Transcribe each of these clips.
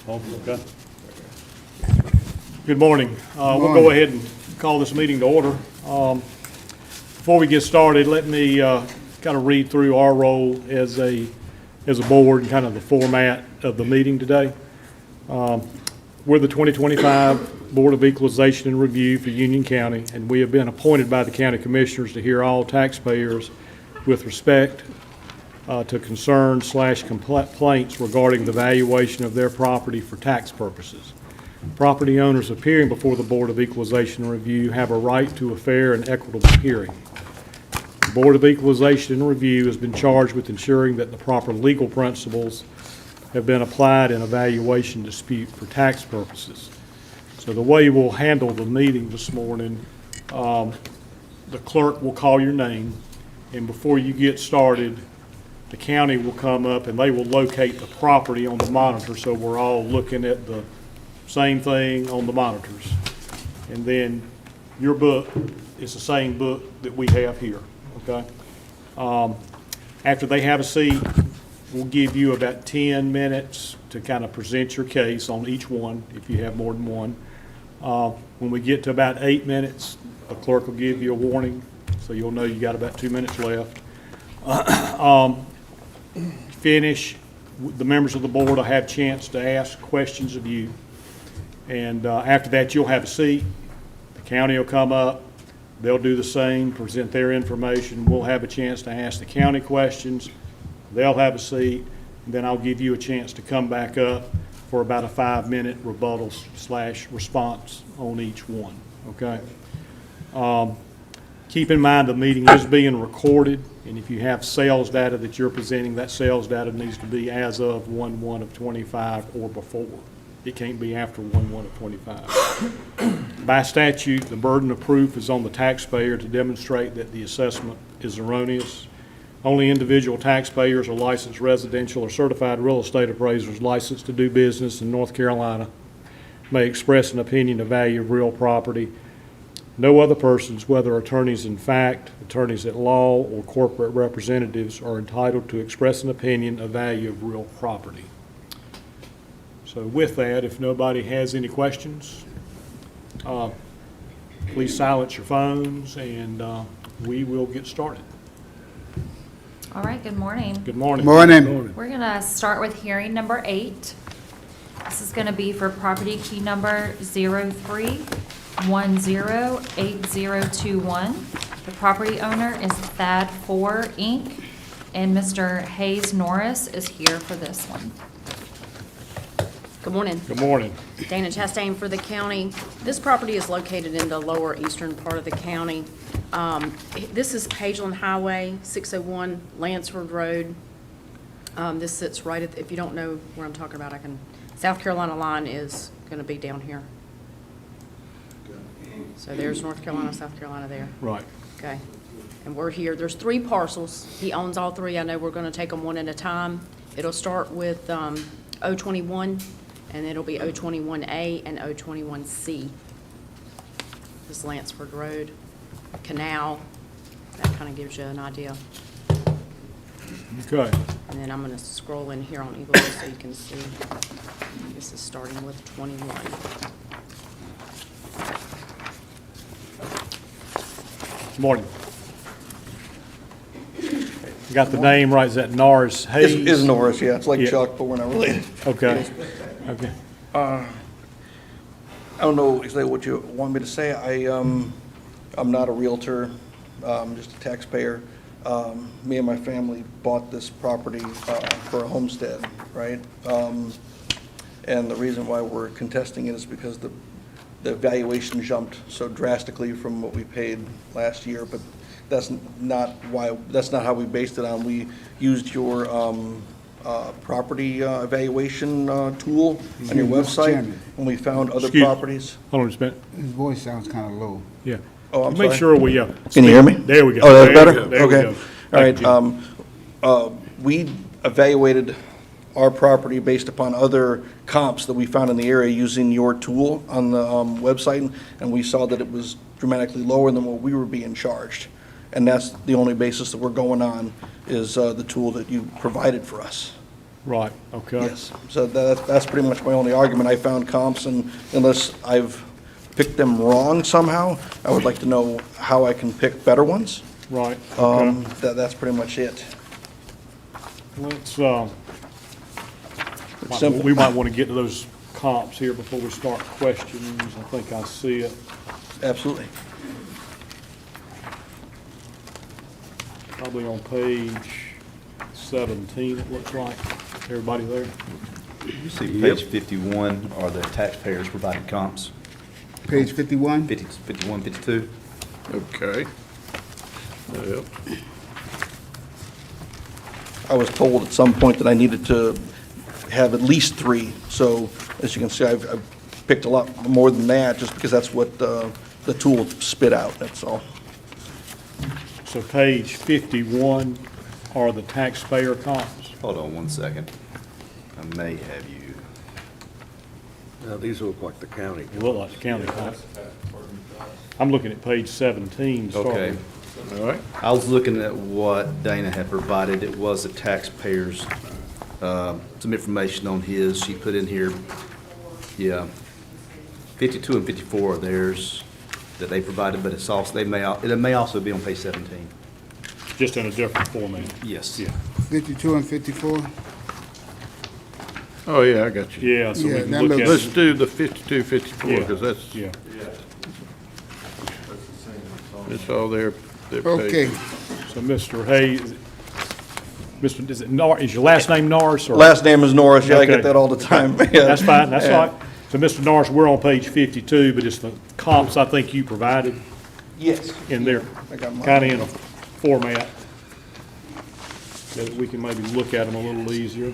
Okay. Good morning. We'll go ahead and call this meeting to order. Before we get started, let me kind of read through our role as a board and kind of the format of the meeting today. We're the 2025 Board of Equalization and Review for Union County, and we have been appointed by the county commissioners to hear all taxpayers with respect to concerns/complaints regarding the valuation of their property for tax purposes. Property owners appearing before the Board of Equalization and Review have a right to a fair and equitable hearing. The Board of Equalization and Review has been charged with ensuring that the proper legal principles have been applied in a valuation dispute for tax purposes. So the way we'll handle the meeting this morning, the clerk will call your name, and before you get started, the county will come up and they will locate the property on the monitor, so we're all looking at the same thing on the monitors. And then your book is the same book that we have here, okay? After they have a seat, we'll give you about 10 minutes to kind of present your case on each one, if you have more than one. When we get to about 8 minutes, the clerk will give you a warning, so you'll know you got about 2 minutes left. Finish, the members of the board will have a chance to ask questions of you. And after that, you'll have a seat. The county will come up. They'll do the same, present their information. We'll have a chance to ask the county questions. They'll have a seat. And then I'll give you a chance to come back up for about a 5-minute rebuttal/response on each one, okay? Keep in mind the meeting is being recorded, and if you have sales data that you're presenting, that sales data needs to be as of 1/1/25 or before. It can't be after 1/1/25. By statute, the burden of proof is on the taxpayer to demonstrate that the assessment is erroneous. Only individual taxpayers or licensed residential or certified real estate appraisers licensed to do business in North Carolina may express an opinion of value of real property. No other persons, whether attorneys in fact, attorneys at law, or corporate representatives, are entitled to express an opinion of value of real property. So with that, if nobody has any questions, please silence your phones, and we will get started. All right, good morning. Good morning. Morning. We're going to start with hearing number 8. This is going to be for property key number 03108021. The property owner is Thad 4 Inc., and Mr. Hayes Norris is here for this one. Good morning. Good morning. Dana Chastain for the county. This property is located in the lower eastern part of the county. This is Pageland Highway, 601 Lansford Road. This sits right at, if you don't know where I'm talking about, South Carolina line is going to be down here. So there's North Carolina, South Carolina there. Right. Okay. And we're here. There's 3 parcels. He owns all 3. I know we're going to take them one at a time. It'll start with 021, and it'll be 021A and 021C. This is Lansford Road, Canal. That kind of gives you an idea. Okay. And then I'm going to scroll in here on Eagle so you can see. This is starting with 21. Good morning. You got the name right, is that Norris Hayes? It's Norris, yeah. It's like Yeah. Chuck, but we're not related. Okay. Okay. I don't know exactly what you want me to say. I'm not a realtor, I'm just a taxpayer. Me and my family bought this property for a homestead, right? And the reason why we're contesting it is because the valuation jumped so drastically from what we paid last year, but that's not how we based it on. We used your property evaluation tool on your website, and we found other properties. Hold on just a minute. His voice sounds kind of low. Yeah. Oh, I'm Make sorry. sure we, Can you hear me? There we go. Oh, that's There we better? go. There we Okay. go. All Thank right. you. We evaluated our property based upon other comps that we found in the area using your tool on the website, and we saw that it was dramatically lower than what we were being charged. And that's the only basis that we're going on, is the tool that you provided for us. Right, okay. Yes, so that's pretty much my only argument. I found comps, and unless I've picked them wrong somehow, I would like to know how I can pick better ones. Right, okay. That's pretty much it. Let's, It's simple. we might want to get to those comps here before we start questions. I think I see it. Absolutely. Probably on page 17, it looks like. Everybody there? You see page 51 are the taxpayers providing comps, Page 51? 51, 52. Okay. Yep. I was told at some point that I needed to have at least 3, so as you can see, I've picked a lot more than that, just because that's what the tool spit out, that's all. So page 51 are the taxpayer comps. Hold on one second. I may have you. Now, these look like the county. They look like the county comps. I'm looking at page 17, Okay. starting. All right. I was looking at what Dana had provided. It was the taxpayers, some information on his. She put in here, yeah, 52 and 54 are theirs that they provided, but it's also, it may also be on page 17. Just in a different format. Yes. Yeah, 52 and 54? Oh, yeah, I got you. yeah, so we Yeah, can that look at. Let's do the 52, 54, Yeah, because that's, Yeah, it's all their Okay. page. so Mr. Hayes, Mr., is it is your last name Norris or? Last name is Norris, yeah, I Okay. get that all the time. Yeah. That's fine, that's Yeah. all right. So Mr. Norris, we're on page 52, but it's the comps I think you provided Yes. in there, I got mine. kind of in a format that we can maybe look at them a little easier.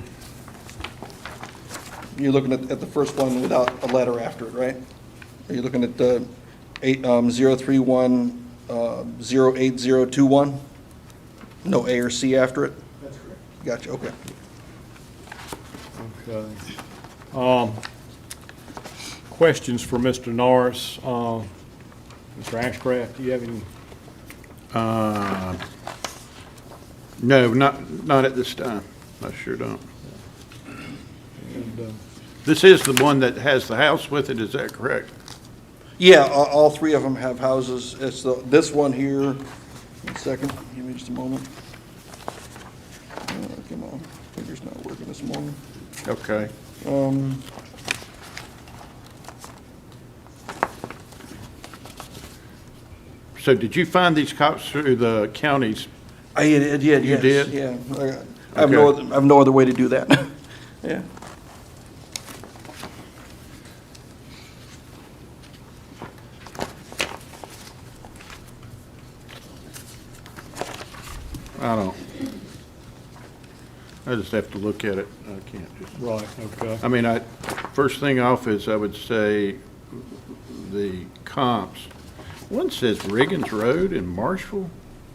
You're looking at the first one without a letter after it, right? Are you looking at the 031, 08021? No A or C after it? That's correct. Gotcha, okay. Okay. Questions for Mr. Norris? Mr. Ashcraft, do you have any? No, not at this time. I sure don't. And, This is the one that has the house with it, is that correct? Yeah, all 3 of them have houses. It's this one here, 1 second, give me just a moment. Come on, finger's not working this morning. Okay. So did you find these cops through the county's? I did, yes. You did? Yeah. I Okay. have no other way to do that. Yeah. I don't. I just have to look at it. I can't just. right, okay. I mean, first thing off is I would say the comps. One says Riggins Road in Marshville.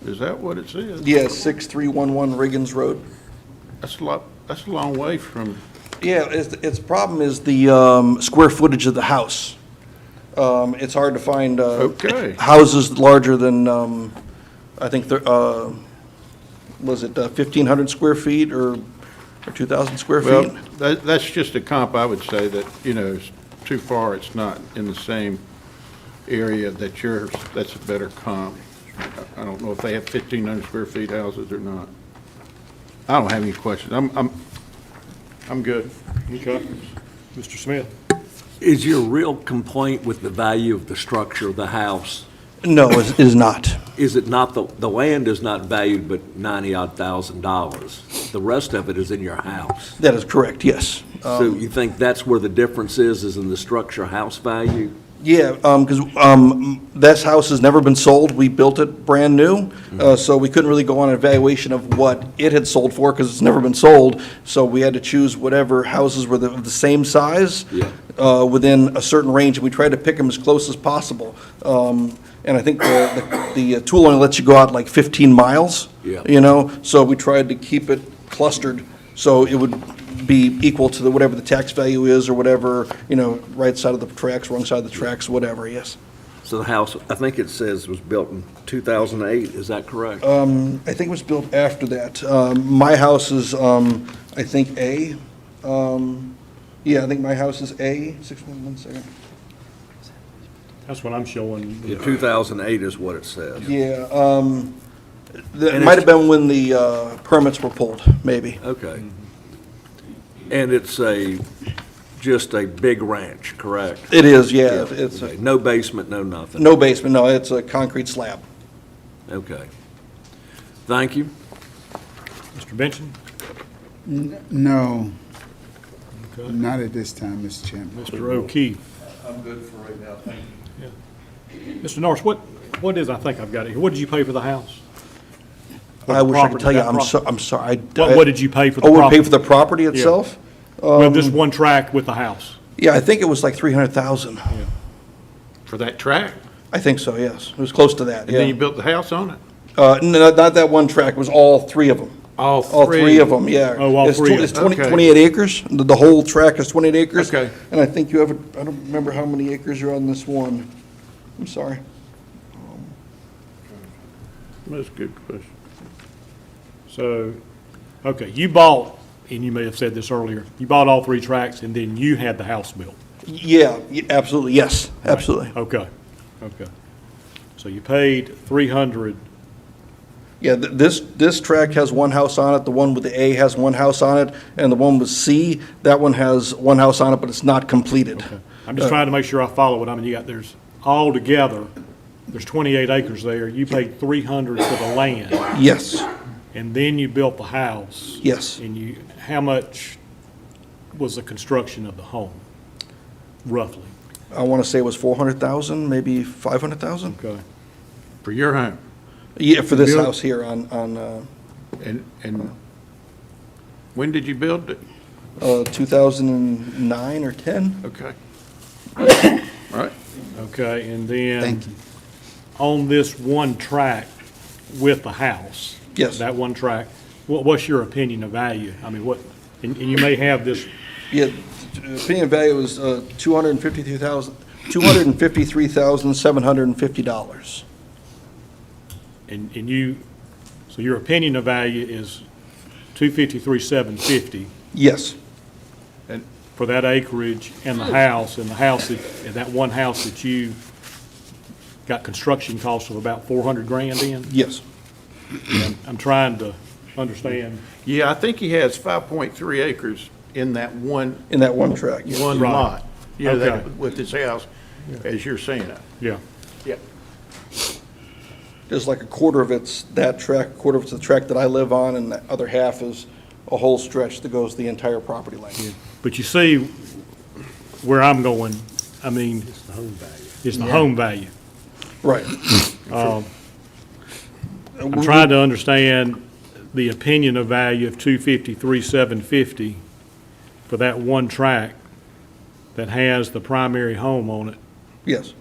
Is that what it says? Yeah, 6311 Riggins Road. That's a long way from, Yeah, its problem is the square footage of the house. It's hard to find Okay. houses larger than, I think, was it 1,500 square feet or 2,000 square feet? well, that's just a comp, I would say, that, is too far. It's not in the same area that yours. That's a better comp. I don't know if they have 1,500 square feet houses or not. I don't have any questions. I'm good. Okay. Mr. Smith? Is your real complaint with the value of the structure of the house? No, it is not. Is it not, the land is not valued but $90-odd thousand? The rest of it is in your house. That is correct, yes. So you think that's where the difference is in the structure house value? Yeah, because this house has never been sold. We built it brand new, so we couldn't really go on an evaluation of what it had sold for because it's never been sold. So we had to choose whatever houses were the same size within a certain range, and we tried to pick them as close as possible. And I think the tool only lets you go out like 15 miles, Yeah. So we tried to keep it clustered so it would be equal to whatever the tax value is or whatever, right side of the tracks, wrong side of the tracks, whatever, yes. So the house, I think it says was built in 2008, is that correct? I think it was built after that. My house is, I think, A. Yeah, I think my house is A. 1 second. That's what I'm showing. Yeah, 2008 is what it says. Yeah, it And might it's- have been when the permits were pulled, maybe. Okay. And it's just a big ranch, correct? It is, yeah. It's Okay. No basement, no nothing? no basement, no, it's a concrete slab. Okay. Thank you. Mr. Benson? No, Okay. not at this time, Mr. Chairman. Mr. O'Keefe? I'm good for right now, thank you. Mr. Norris, what is, I think I've got it here. What did you pay for the house? I wish I could property, tell you, that I'm sorry. What did you pay for the Oh, we property? paid for the property itself? With this one tract with the house? Yeah, I think it was like 300,000. For that track? I think so, yes. It was close to that, And then you yeah. built the house on it? No, not that one track, it was all three of them. All All three of them, yeah. Oh, all It's three of It's them. 28 acres. The whole track is 28 acres. Okay. And I think you have, I don't remember how many acres are on this one. I'm sorry. That's a good question. So, okay, you bought, and you may have said this earlier, you bought all three tracts and then you had the house built? Yeah, absolutely, yes, absolutely. Okay, okay. So you paid 300, Yeah, this tract has one house on it, the one with the A has one house on it, and the one with C, that one has one house on it, but it's not completed. I'm just trying to make sure I follow what I mean. You got, there's, all together, there's 28 acres there. You paid 300 for the land, Yes, and then you built the house. yes. And you, how much was the construction of the home, roughly? I want to say it was 400,000, maybe 500,000? Okay. For your home? Yeah, for this Built- house here on And when did you build it? 2009 or 10? Okay. All right. Okay, and then. Thank you. On this one tract with the house. Yes. That one tract, what's your opinion of value? I mean, what, and you may have this, Yeah, opinion value was $253,750. and you, so your opinion of value is 253,750 Yes, And for that acreage and the house, and that one house that you got construction costs of about 400 grand in? yes. I'm trying to understand. yeah, I think he has 5.3 acres in that one In that one tract, yes. Right. lot. Yeah, Okay. that, with his house, as you're saying it. Yeah, Yeah. There's like a quarter of it's that tract, quarter of it's the tract that I live on, and the other half is a whole stretch that goes the entire property length. but you see where I'm going, I mean. It's the home value. It's the home value. Right. I'm trying to understand the opinion of value of 253,750 for that one tract that has the primary home on it, Yes,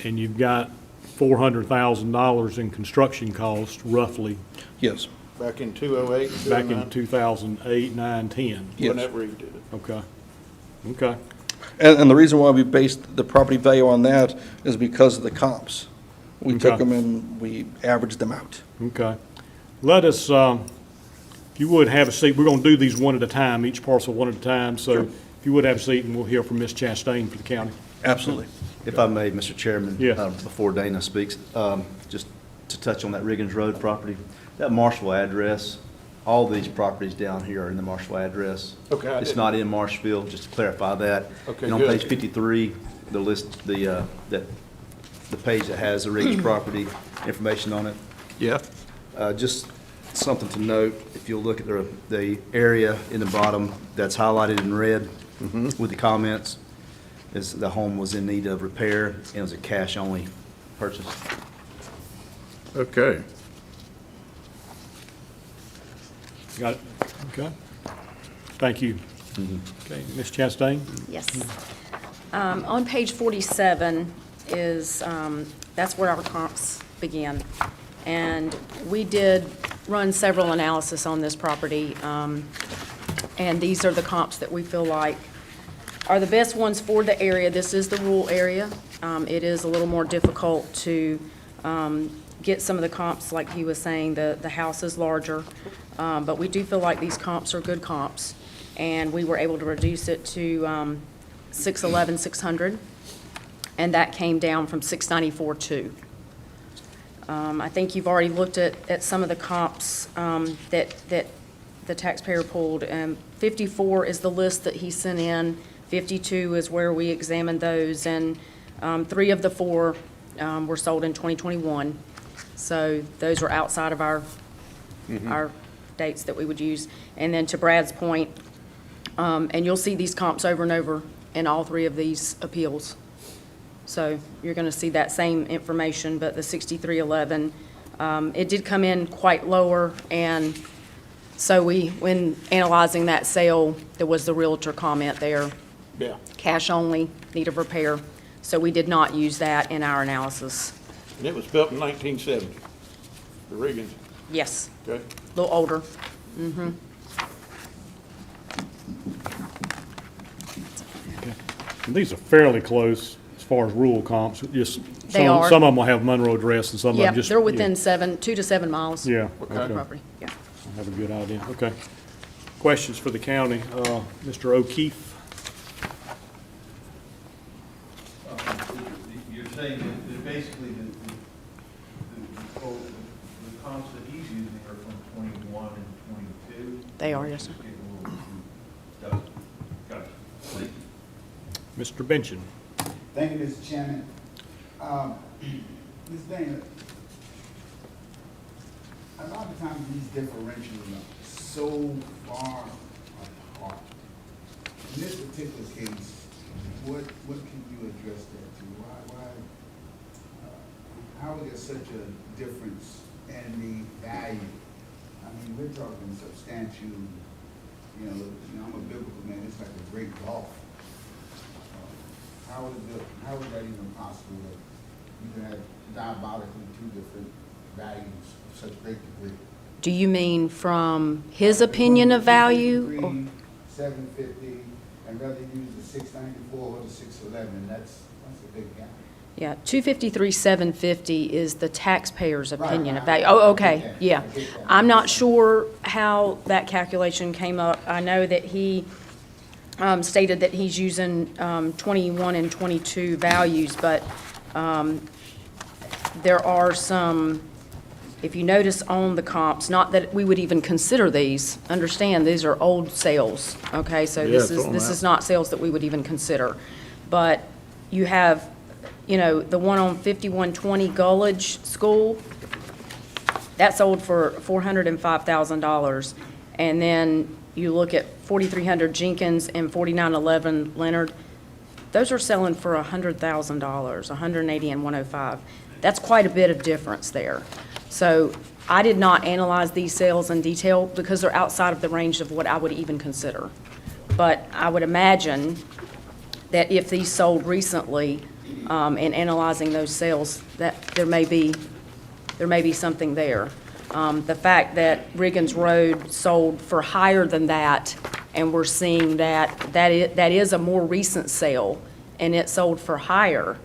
and you've got $400,000 in construction costs roughly yes, Back in 2008, back in 2008, 9, 10. yes. whenever he did it. Okay. Okay. And the reason why we based the property value on that is because of the comps. We took Okay. them and we averaged them out. Okay. Let us, if you would have a seat, we're going to do these one at a time, each parcel one at a time. So if you would have a seat, and we'll hear from Ms. Chastain for the county. Absolutely. If I may, Mr. Chairman. Yeah. Before Dana speaks, just to touch on that Riggins Road property, that Marshall address, all these properties down here are in the Marshall address. Okay, I It's didn't- not in Marshville, just to clarify that. Okay, And on good. page 53, the list, the page that has the Riggins property information on it, Yeah. just something to note, if you'll look at the area in the bottom that's highlighted in red with the comments, is the home was in need of repair, and it was a cash-only purchase. Okay. Got it? Okay. Thank you. Okay, Ms. Chastain? Yes. On page 47 is, that's where our comps begin. And we did run several analysis on this property, and these are the comps that we feel like are the best ones for the area. This is the rural area. It is a little more difficult to get some of the comps, like he was saying, the house is larger. But we do feel like these comps are good comps, and we were able to reduce it to 611,600, and that came down from 694,200. I think you've already looked at some of the comps that the taxpayer pulled. 54 is the list that he sent in. 52 is where we examined those, and 3 of the 4 were sold in 2021. So those were outside of our dates that we would use. And then to Brad's point, and you'll see these comps over and over in all 3 of these appeals. So you're going to see that same information, but the 6311, it did come in quite lower, and so when analyzing that sale, there was the realtor comment there. Yeah. Cash only, need of repair. So we did not use that in our analysis. And it was built in 1970, the Regans, Yes, okay? a little older. And these are fairly close as far as rural comps, just They are. some of them will have Monroe address and some of Yeah, them just. they're within 2 to 7 miles. Yeah, Of the okay. property, yeah. I have a good idea, okay. Questions for the county? Mr. O'Keefe? You're saying that basically the comps that he's using are from 21 and 22? They are, yes, sir. Gotcha. Thank you. Mr. Benson? Thank you, Mr. Chairman. Ms. Dana, a lot of times these differentials are so far apart. In this particular case, what can you address that to? How is there such a difference in the value? I mean, we're talking substantial, I'm a biblical man, it's like a great gulf. How is that even possible that you can have diabolically 2 different values of such great degree? Do you mean from his opinion of value? or- 750, and rather use the 694 or the 611, that's a big gap. Yeah, 253, 750 is the taxpayer's opinion of Right. value. Oh, okay, I get that. yeah. I get that. I'm not sure how that calculation came up. I know that he stated that he's using 21 and 22 values, but there are some, if you notice on the comps, not that we would even consider these, understand, these are old sales, okay? So Yeah, this throw 'em this out. is not sales that we would even consider. But you have, the one on 5120 Gullidge School, that sold for $405,000. And then you look at 4300 Jenkins and 4911 Leonard, those are selling for $100,000, 180 and 105. That's quite a bit of difference there. So I did not analyze these sales in detail because they're outside of the range of what I would even consider. But I would imagine that if these sold recently, in analyzing those sales, that there may be something there. The fact that Riggins Road sold for higher than that, and we're seeing that is a more recent sale, and it sold for higher,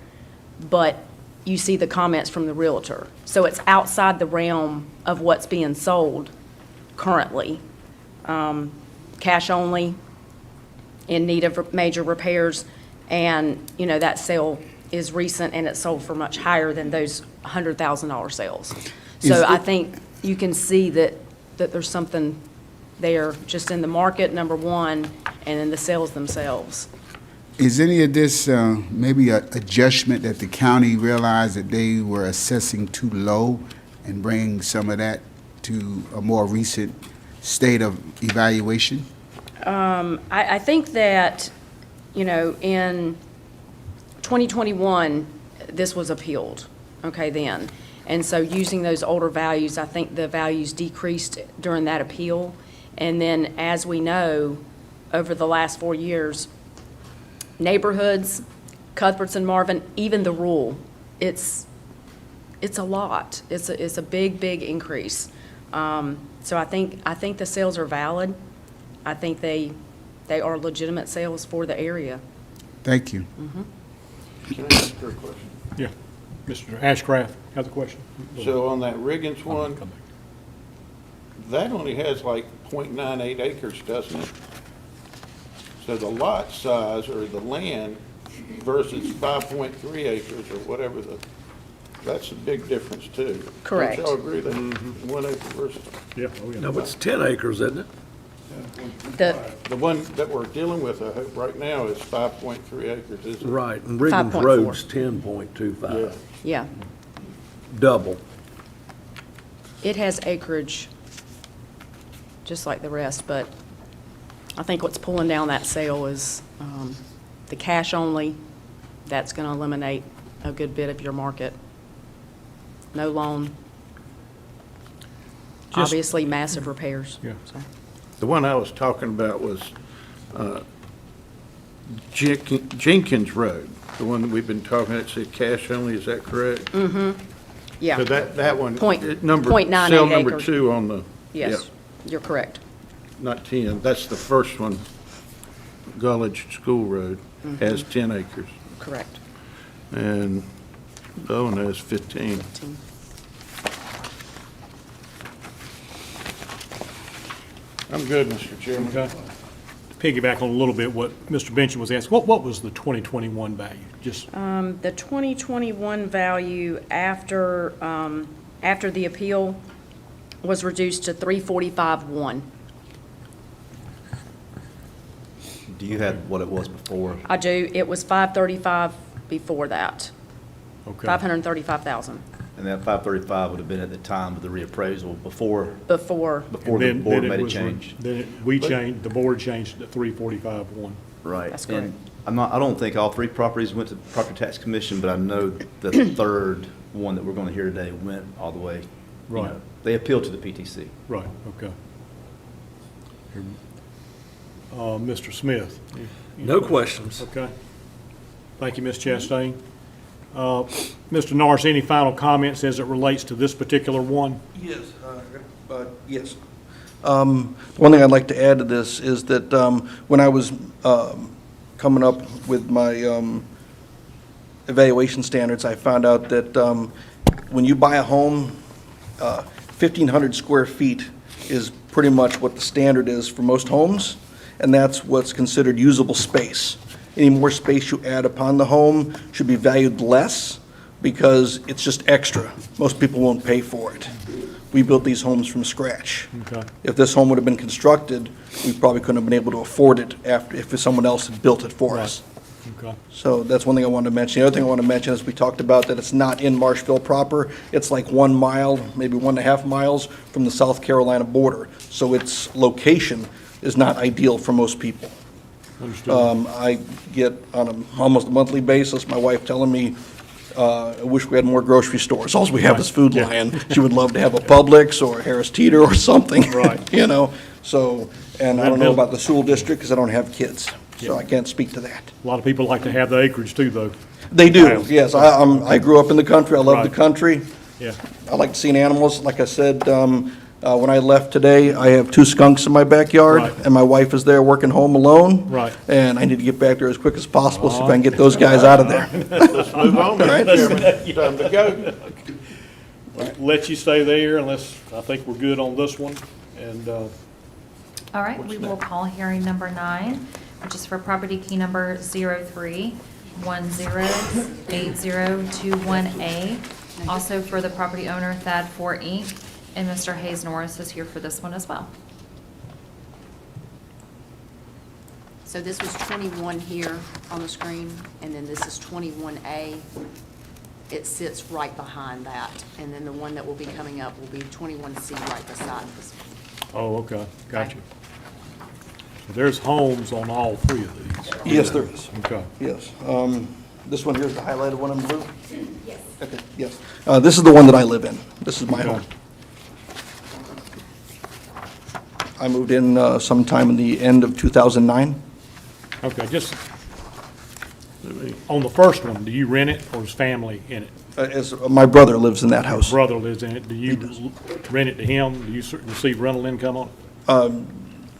but you see the comments from the realtor. So it's outside the realm of what's being sold currently. Cash only, in need of major repairs, and, that sale is recent and it sold for much higher than those $100,000 sales. So I think you can see that there's something there just in the market, number one, and in the sales themselves. Is any of this maybe a adjustment that the county realized that they were assessing too low and bringing some of that to a more recent state of evaluation? I think that, in 2021, this was appealed, okay, then. And so using those older values, I think the values decreased during that appeal. And then, as we know, over the last 4 years, neighborhoods, Cuthberts and Marvin, even the rural, it's a lot. It's a big, big increase. So I think the sales are valid. I think they are legitimate sales for the area. Thank you. Can I ask her a question? Yeah. Mr. Ashcraft has a question. So on that Riggins one, that only has like .98 acres, doesn't it? So the lot size or the land versus 5.3 acres or whatever that's a big difference too. Correct. Don't y'all agree that 1 acre versus, Yeah, oh, yeah. No, but it's 10 acres, isn't it? the one that we're dealing with right now is 5.3 acres, isn't it? Right, and Riggins 5.4. Road's 10.25, Yeah, double. it has acreage, just like the rest, but I think what's pulling down that sale is the cash only. That's going to eliminate a good bit of your market. No loan. Just- Obviously, massive repairs. Yeah. So. The one I was talking about was Jenkins Road, the one that we've been talking about, it said cash only, is that correct? Yeah. So that one, Point- it number, 0.98 cell number acres. 2 on the, Yes, you're correct. not 10, that's the first one, Gullidge School Road, has 10 acres, Correct. and the other one has 15. I'm good, Mr. Chairman. Okay. To piggyback on a little bit what Mr. Benson was asking, what was the 2021 value? Just, The 2021 value after the appeal was reduced to 345.1. Do you have what it was before? I do, it was 535 before that, okay. 535,000 And that 535 would have been at the time of the reappraisal before before. And the then board it made a was change. we changed, the board changed it to 345.1. Right. That's And correct. I don't think all 3 properties went to the Property Tax Commission, but I know the third one that we're going to hear today went all the way. you Right. know, They appealed to the PTC. Right, okay. Mr. Smith? No questions. Okay. Thank you, Ms. Chastain. Mr. Norris, any final comments as it relates to this particular one? Yes, yes. One thing I'd like to add to this is that when I was coming up with my evaluation standards, I found out that when you buy a home, 1,500 square feet is pretty much what the standard is for most homes, and that's what's considered usable space. Any more space you add upon the home should be valued less because it's just extra. Most people won't pay for it. We built these homes from scratch. Okay. If this home would have been constructed, we probably couldn't have been able to afford it if someone else had built it for us. Okay. So that's one thing I wanted to mention. The other thing I want to mention is we talked about that it's not in Marshville proper. It's like 1 mile, maybe 1.5 miles from the South Carolina border. So its location is not ideal for most people. Understood. I get on almost a monthly basis, my wife telling me, I wish we had more grocery stores. All we have is Food Yeah. Lion. She would love to have a Publix or a Harris Teeter or something. Right. You know, so, and I don't know about the Sewell district because I don't have kids, so Yeah. I can't speak to that. A lot of people like to have the acreage too, though. They do, Wow. yes. I grew up in the country. I love the Right. country. Yeah. I like seeing animals. Like I said, when I left today, I have 2 skunks in my backyard, Right. and my wife is there working home alone. Right. And I need to get back there as quick as possible, see if I can get those guys out of there. Let's move on, Mr. Chairman. Time to go. Let you stay there unless, I think we're good on this one. And, All right, we will call hearing number 9, which is for property key number 03108021A. Also for the property owner Thad 4 Inc., and Mr. Hayes Norris is here for this one as well. So this was 21 here on the screen, and then this is 21A. It sits right behind that, and then the one that will be coming up will be 21C right beside this one. oh, okay, got you. So there's homes on all 3 of these. Yes, there is. Okay. Yes. This one here is the highlighted one in blue? Yes. Okay, yes. This is the one that I live in. This is my Okay. home. I moved in sometime in the end of 2009. Okay, just, on the first one, do you rent it or is family in it? As my brother lives in that house. Brother lives in it, do you rent it to him? Do you receive rental income on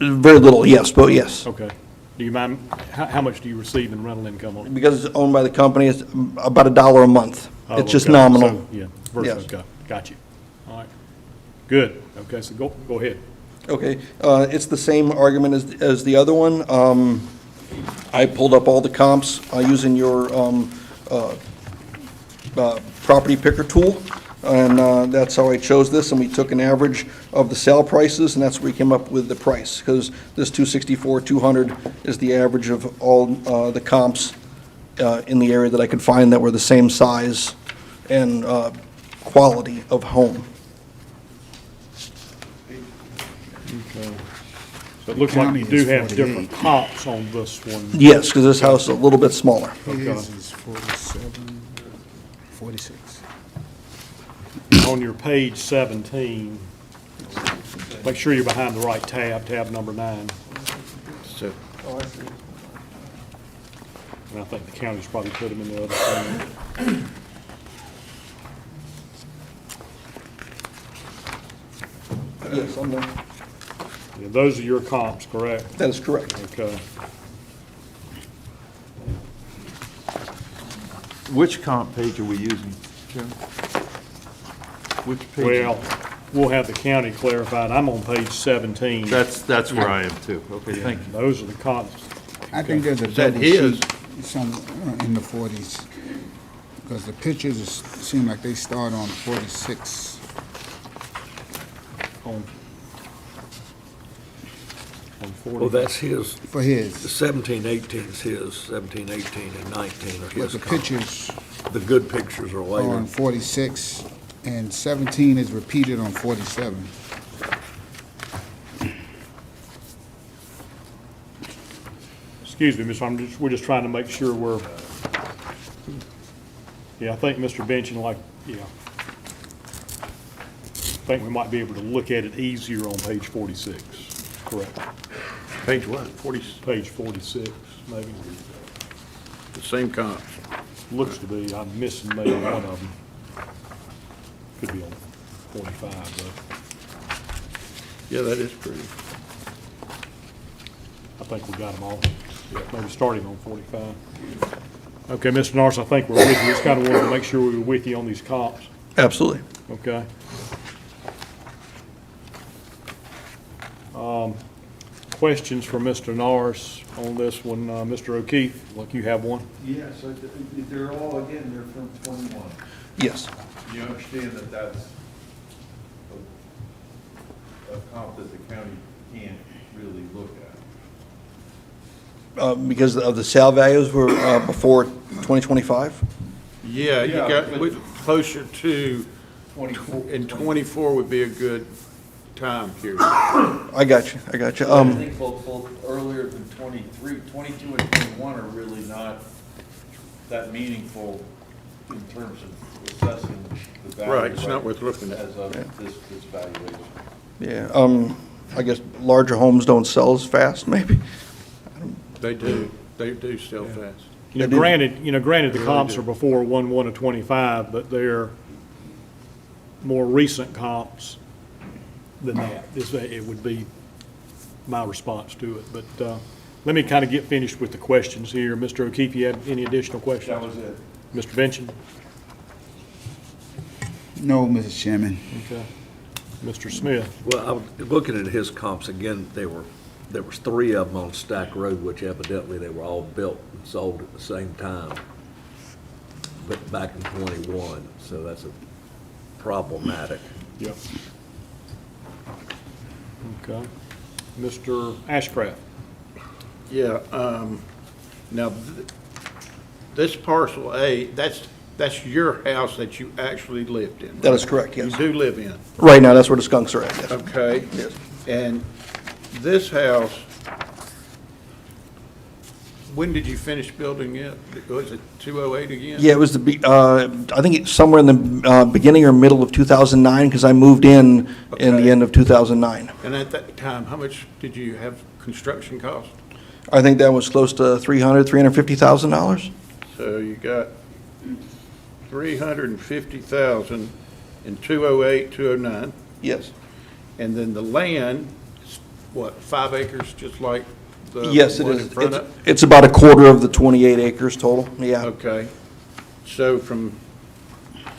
it? Very little, yes, but yes. Okay. Do you mind, how much do you receive in rental income on it? Because it's owned by the company, it's about $1 a month. Oh, It's just okay. nominal. So, yeah, Yes. okay, got you. All right. Good, okay, so go ahead. Okay, it's the same argument as the other one. I pulled up all the comps using your property picker tool, and that's how I chose this, and we took an average of the sale prices, and that's where we came up with the price, because this 264, 200 is the average of all the comps in the area that I could find that were the same size and quality of home. Okay. So it looks like you County do is have 48. different comps on this one. Yes, because this house is a little bit smaller. His is 47, 46. On your page 17, make sure you're behind the right tab number 9. So, And I think the county's probably put them in the other thing. Yes, I'm there. Yeah, those are your comps, correct? That is correct. Okay. Which comp page are we using, Jim? Which page? Well, we'll have the county clarified. I'm on page 17. That's where I am too. Okay, thank you. Those are the comps. I think there's a Is that double his? sheet some in the 40s, because the pictures seem like they start on 46. On 40. Well, that's his, For his, 17, 18 is his, 17, 18, and 19 are but his the comp. pictures The good pictures are are later. on 46, and 17 is repeated on 47. Excuse me, Miss, we're just trying to make sure we're, yeah, I think Mr. Benchin, yeah. I think we might be able to look at it easier on page 46, correct? page what, 40, Page 46, maybe. the same comps? Looks to be, I'm missing maybe one of them. Could be on 45, though. Yeah, that is pretty. I think we got them all. Yeah, maybe starting on 45. Okay, Mr. Norris, I think we're with you. Just kind of wanted to make sure we were with you on these comps, Absolutely. okay? Questions for Mr. Norris on this one? Mr. O'Keefe, like you have one? Yeah, so they're all, again, they're from 21. Yes. You understand that that's a comp that the county can't really look at. Because of the sale values were before 2025? Yeah, you Yeah, got, but- closer to, 24. and 24 would be a good time period. I got you. I think both earlier than 23, 22 and 21 are really not that meaningful in terms of assessing the value. Right, it's not worth looking at. As of this valuation. Yeah, I guess larger homes don't sell as fast, maybe? They do sell fast. You know, granted, the comps are before 1/1 of 25, but they're more recent comps than that. It would be my response to it. But let me kind of get finished with the questions here. Mr. O'Keefe, you have any additional questions? That was it. Mr. Benchin? No, Mr. Chairman. Okay. Mr. Smith? Well, I'm looking at his comps again, there was 3 of them on Stack Road, which evidently they were all built and sold at the same time, but back in 21, so that's a problematic. Yep. Okay. Mr. Ashcraft? Yeah, now, this parcel A, that's your house that you actually lived in. That is correct, yes. You do live in, Right now, that's where the skunks are at, yes. okay? Yes. And this house, when did you finish building it? Was it 208 again? Yeah, it was I think it's somewhere in the beginning or middle of 2009, because I moved in the Okay. end of 2009. And at that time, how much did you have construction cost? I think that was close to $350,000. So you got 350,000 in 208, 209, Yes. and then the land, what, 5 acres, just like the Yes, it one is. in front of? It's about a quarter of the 28 acres total, yeah. Okay. So from,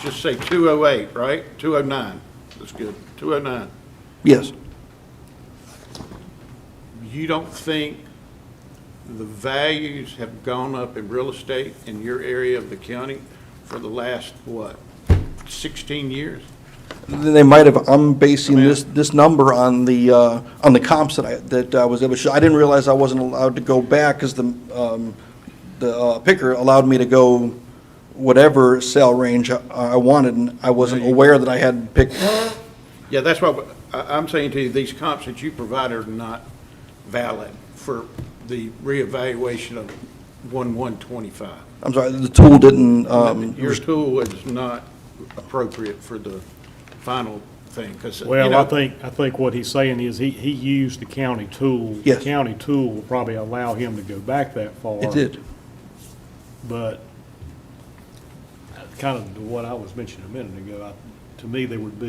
just say 208, right? 209, that's good, 209. Yes. You don't think the values have gone up in real estate in your area of the county for the last, what, 16 years? They might have, I'm basing this number on the comps that I was able to show. I didn't realize I wasn't allowed to go back because the picker allowed me to go whatever sale range I wanted, and I wasn't aware that I had picked. Yeah, that's what I'm saying to you, these comps that you provide are not valid for the reevaluation of 1/1/25. I'm sorry, the tool didn't, Your tool is not appropriate for the final thing, because, Well, I think what he's saying is he used the county tool. Yes. The county tool will probably allow him to go back that far. it did. But kind of what I was mentioning a minute ago, to me, there would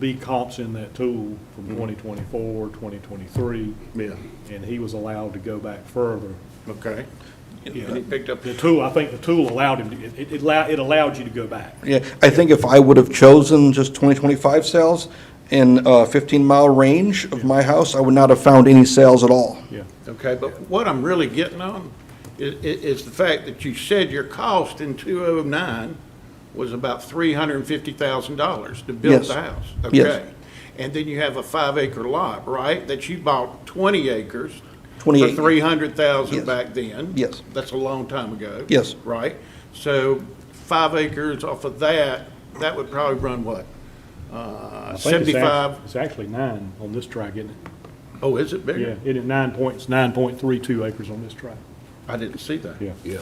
be comps in that tool from 2024, 2023, Yeah, and he was allowed to go back further. okay. And he picked up, The tool, I think the tool allowed him, it allowed you to go back. Yeah, I think if I would have chosen just 2025 sales in a 15-mile range of my house, I would not have found any sales at all. Yeah. okay, but what I'm really getting on is the fact that you said your cost in 209 was about $350,000 to build Yes. the house. Yes. Okay. And then you have a 5-acre lot, right, that you bought 20 acres for 28. $300,000 Yes. back then. Yes. That's a long time ago. Yes. Right? So 5 acres off of that, that would probably run what? I think it's 75? It's actually 9 on this track, isn't it? Oh, is it bigger? Yeah, it is 9.32 acres on this track. I didn't see that. Yeah. Yeah.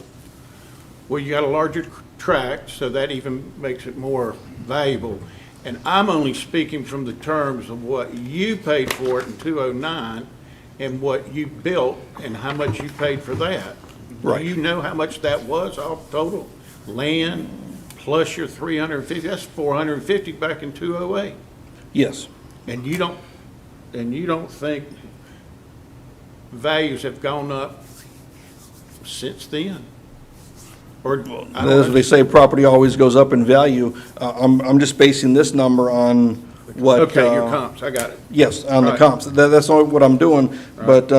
Well, you got a larger tract, so that even makes it more valuable. And I'm only speaking from the terms of what you paid for it in 209 and what you built and how much you paid for that. Right. Do you know how much that was all total? Land plus your 350, that's 450 back in 208. Yes. And you don't think values have gone up since then? Or, I don't As they say, property always goes up in value. I'm just basing this number on what. Okay, your comps, I got it. Yes, on the Right. comps. That's not what I'm doing, but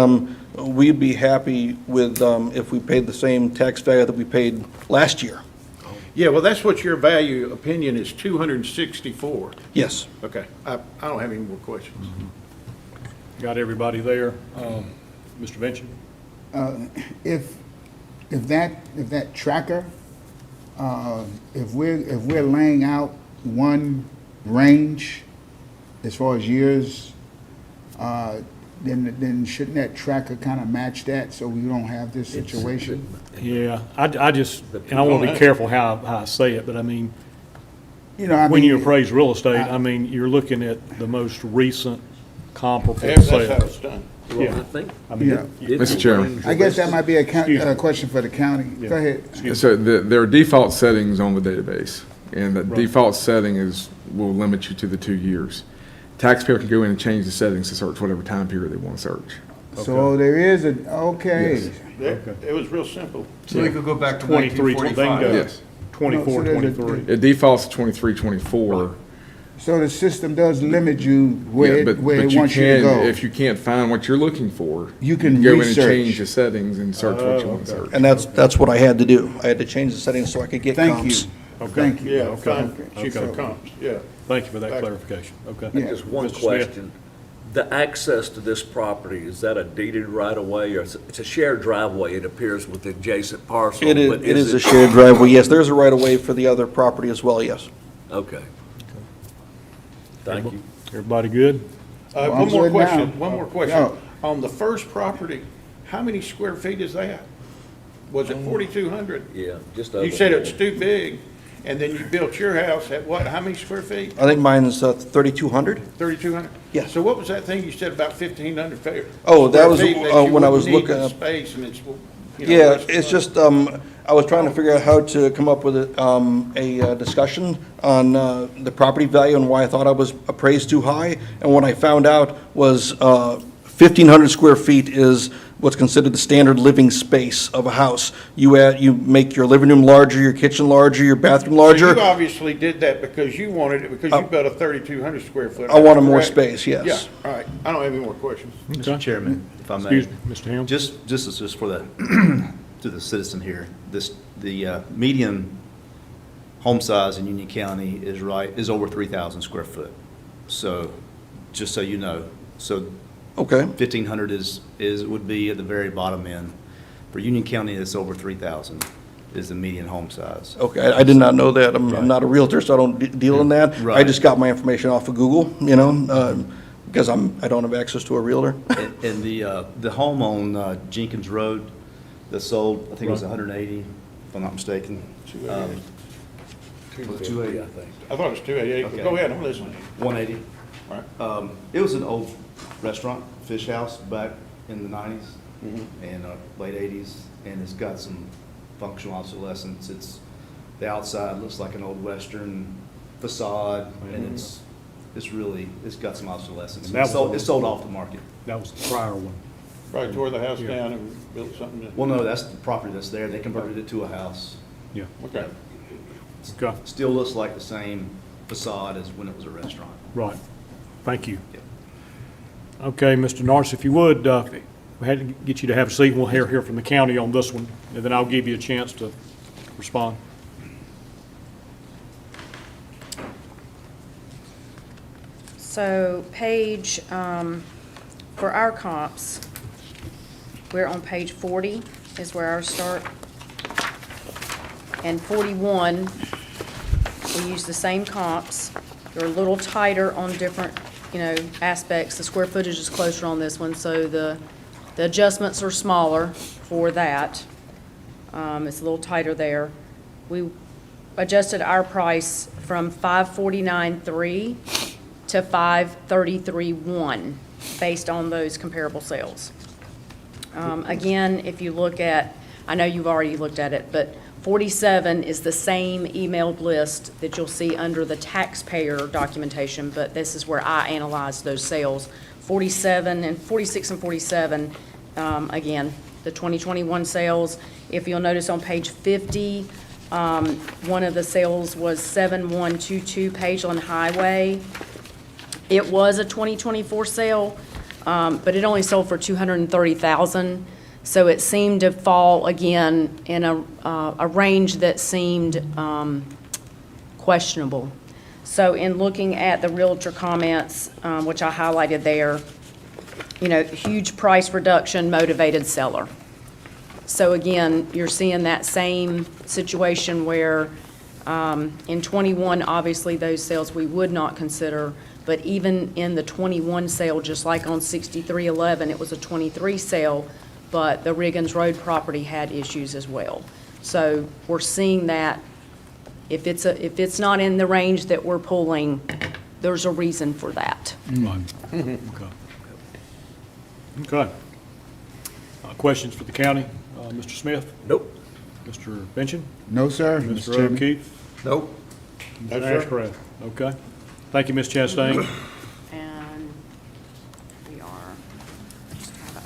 we'd be happy with, if we paid the same tax value that we paid last year. Yeah, well, that's what your value opinion is, 264. Yes. Okay, I don't have any more questions. Got everybody there? Mr. Venture? If that tracker, if we're laying out one range as far as years, then shouldn't that tracker kind of match that so we don't have this situation? Yeah, I just, and I want to be careful how I say it, but I mean, You know, I when mean, you appraise real estate, I mean, you're looking at the most recent comparable That's how it's sales. done. Well, Yeah. I think. I mean, Yeah. Mr. Chairman. I guess that might be Excuse me. a question for the county. Yeah. Go ahead. So there are default settings on the database, and the Right. default setting will limit you to the 2 years. Taxpayer can go in and change the settings to search whatever time period they want to search. So there is okay. Yes. It was real simple. So we could go back to 23, they can go 1945. Yes. 24, No, so there's a- 23. It defaults to 23, 24. So the system does limit you where Yeah, it but wants you to go. If you can't find what you're looking for, You can go in research. and change the settings and search what you want to search. And that's what I had to do. I had to change the settings so I could get Thank comps. you. Okay. Thank you. Yeah, Okay. fine, Okay. cheaper Okay. comps, yeah. Thank you for that clarification. Okay. Yeah. Just one Mr. Smith? question. The access to this property, is that a deeded right-of-way, or it's a shared driveway, it appears with the adjacent parcel? It but is a shared driveway, yes. There's a right-of-way for the other property as well, yes. Okay. Thank you. Everybody good? Well, One I'm more good question, now. one more question. No. On the first property, how many square feet is that? Was it 4,200? Yeah, just over. You said it's too big, and then you built your house at what, how many square feet? I think mine's 3,200. 3,200? Yeah. So what was that thing you said about 1,500 feet? Oh, that was, square feet that you when I wouldn't was need looking the up. Space and it's, you know. Yeah, less it's fun. just, I was trying to figure out how to come up with a discussion on the property value and why I thought I was appraised too high. And what I found out was 1,500 square feet is what's considered the standard living space of a house. You make your living room larger, your kitchen larger, your bathroom So larger. you obviously did that because you wanted it, because you built a 3,200 square foot. I wanted more correct? space, yes. Yeah, all right. I don't have any more questions. Mr. Chairman, if I may. Excuse me, Mr. Helms? Just for the, to the citizen here, the median home size in Union County is over 3,000 square foot. So, just so you know, so Okay, 1,500 would be at the very bottom end. For Union County, it's over 3,000 is the median home size. okay, I did not know that. I'm not a realtor, so I don't deal in that. I Right. just got my information off of Google, because I don't have access to a realtor. And the home on Jenkins Road that sold, I think it was 180, if I'm not mistaken. 280. 280, I think. I thought it was 288, but Okay. go ahead, I'm listening. 180. All right. It was an old restaurant, fish house, back in the 90s and late 80s, and it's got some functional obsolescence. The outside looks like an old Western facade, and it's got some obsolescence. And that was- It's sold off the market. That was the prior one. Probably tore the house down and built something. Well, no, that's the property that's there. They converted it to a house. Yeah. Okay. Okay, Still looks like the same facade as when it was a restaurant. right. Thank you. Yeah. Okay, Mr. Norris, if you would, we had to get you to have a seat, and we'll hear from the county on this one, and then I'll give you a chance to respond. So page, for our comps, we're on page 40 is where ours start. And 41, we use the same comps. They're a little tighter on different, aspects. The square footage is closer on this one, so the adjustments are smaller for that. It's a little tighter there. We adjusted our price from 549.3 to 533.1 based on those comparable sales. Again, if you look at, I know you've already looked at it, but 47 is the same emailed list that you'll see under the taxpayer documentation, but this is where I analyzed those sales. 46 and 47, again, the 2021 sales. If you'll notice on page 50, one of the sales was 7122 Pageland Highway. It was a 2024 sale, but it only sold for $230,000. So it seemed to fall again in a range that seemed questionable. So in looking at the Realtor comments, which I highlighted there, huge price reduction, motivated seller. So again, you're seeing that same situation where in 21, obviously those sales we would not consider, but even in the 21 sale, just like on 6311, it was a 23 sale, but the Riggins Road property had issues as well. So we're seeing that if it's not in the range that we're pulling, there's a reason for that. Right. Okay. Okay. Questions for the county? Mr. Smith? Nope. Mr. Benson? No, sir, Mr. Mr. Chairman. O'Keefe? Nope. Mr. Ashcraft? Okay. Thank you, Ms. Chastain. And we are, just have it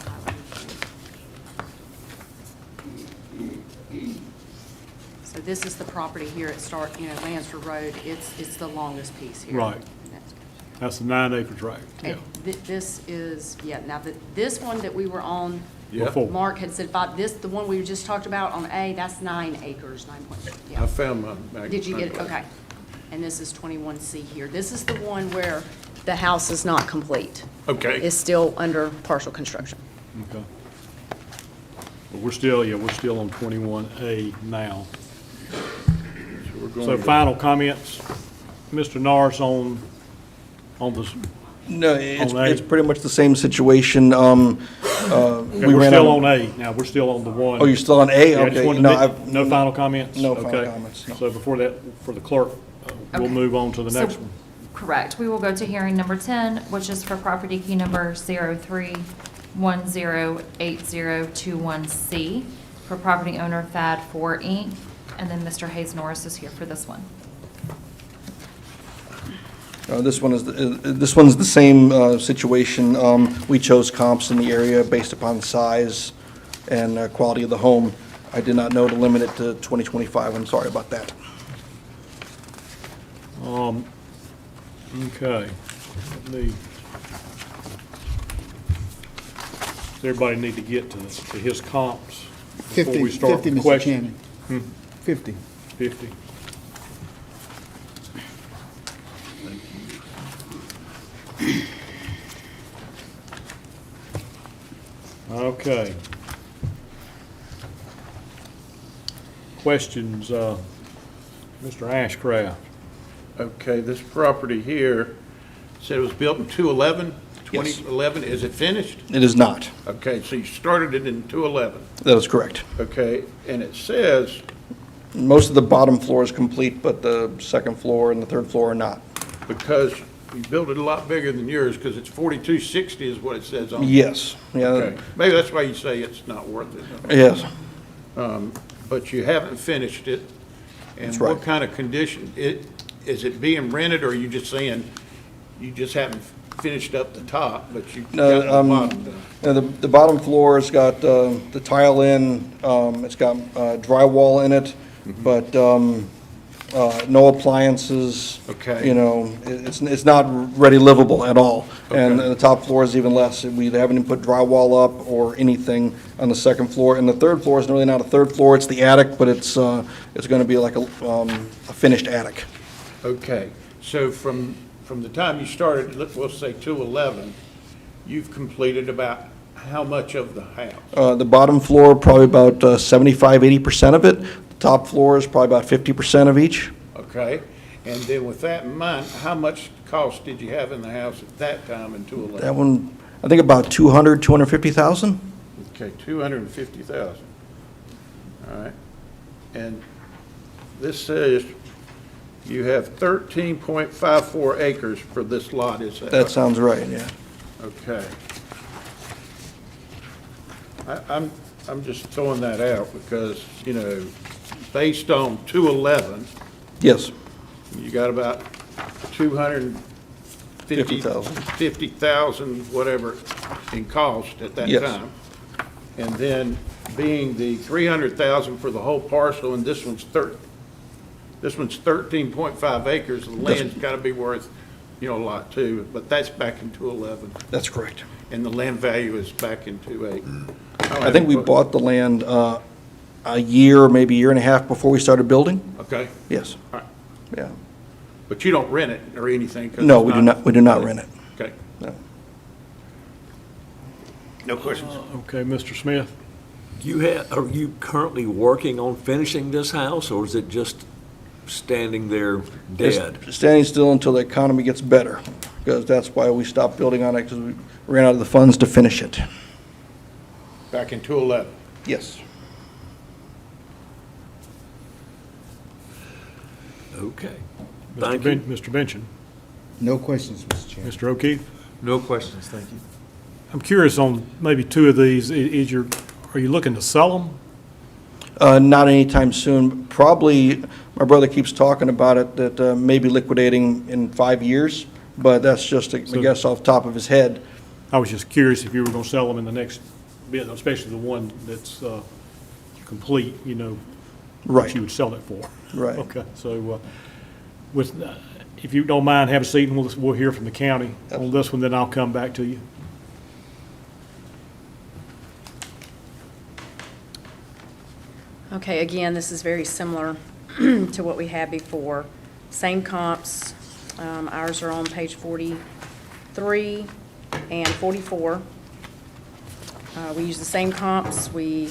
highlighted. So this is the property here at Lansford Road. It's the longest piece here. Right. And that's- That's the 9-acre tract. Yeah. And this is, now this one that we were on, Before. Mark had said, the one we just talked about on A, that's 9 acres, 9 point, I yeah. found my. Did you get it? Okay. And this is 21C here. This is the one where the house is not complete. Okay. It's still under partial construction. Okay. But we're still on 21A now. We're going So to- final comments, Mr. Norris, on this, No, On A. it's pretty much the same situation. we're ran still out- on A now, we're still on the one. Oh, you're still on A? Yeah, I just Okay. wanted No, to I've- make- no final comments? No final Okay. comments, no. So before that, for the clerk, we'll Okay. move on to the So- next one. Correct. We will go to hearing number 10, which is for property key number 03108021C for property owner Thad 4 Inc. And then Mr. Hayes Norris is here for this one. This one's the same situation. We chose comps in the area based upon size and quality of the home. I did not know to limit it to 2025. I'm sorry about that. Okay. Does everybody need to get to his comps before 50, we start 50, with Mr. questions? Chairman. 50. 50. Okay. Questions, Mr. Ashcraft? Okay, this property here said it was built in 2011? Yes. 2011, is it finished? It is not. Okay, so you started it in 2011, That is correct. okay? And it says, Most of the bottom floor is complete, but the second floor and the third floor are not. because you built it a lot bigger than yours, because it's 4260 is what it says on it. Yes, yeah, Okay, maybe that's why you say it's not worth it. yes. But you haven't finished it. And That's what right. kind of condition? Is it being rented, or are you just saying you just haven't finished up the top, but you got No, the bottom done? The bottom floor has got the tile in, it's got drywall in it, but no appliances. Okay. You know, it's not ready livable at all. And Okay. the top floor is even less. We haven't even put drywall up or anything on the second floor. And the third floor is really not a third floor, it's the attic, but it's going to be like a finished attic. Okay, so from the time you started, we'll say 211, you've completed about how much of the house? The bottom floor, probably about 75-80% of it. The top floor is probably about 50% of each. Okay, and then with that in mind, how much cost did you have in the house at that time in That 211? one, I think about 250,000. Okay, 250,000. All right, and this says you have 13.54 acres for this lot, is that? That sounds right, yeah. Okay. I'm just throwing that out because, you know, based on 211, Yes, you got about 50,000. 50,000, whatever, in cost at that Yes. time. And then being the 300,000 for the whole parcel, and this one's 13.5 acres, the land's got to be worth, you know, a lot too, but that's back in 211, that's correct. and the land value is back in 28. I think we bought the land a year, maybe a year and a half before we started building. Okay, Yes, all right. yeah. But you don't rent it or anything? 'cause No, it's we do not rent it. Okay. No. No questions? Okay, Mr. Smith? Are you currently working on finishing this house, or is it just standing there dead? It's standing still until the economy gets better, because that's why we stopped building on it, because we ran out of the funds to finish it. Back in 211? Yes. Okay. Mr. Thank you. Mr. Benson? No questions, Mr. Chairman. Mr. O'Keefe? No questions, thank you. I'm curious on maybe two of these. Are you looking to sell them? Not anytime soon. Probably, my brother keeps talking about it, that maybe liquidating in 5 years, but that's just a guess off the top of his head. I was just curious if you were going to sell them in the next bid, especially the one that's complete, you know, what Right, you would sell it for. right. Okay, so if you don't mind, have a seat, and we'll hear from the county on this one, then I'll come back to you. Okay, again, this is very similar to what we had before. Same comps. Ours are on page 43 and 44. We use the same comps. We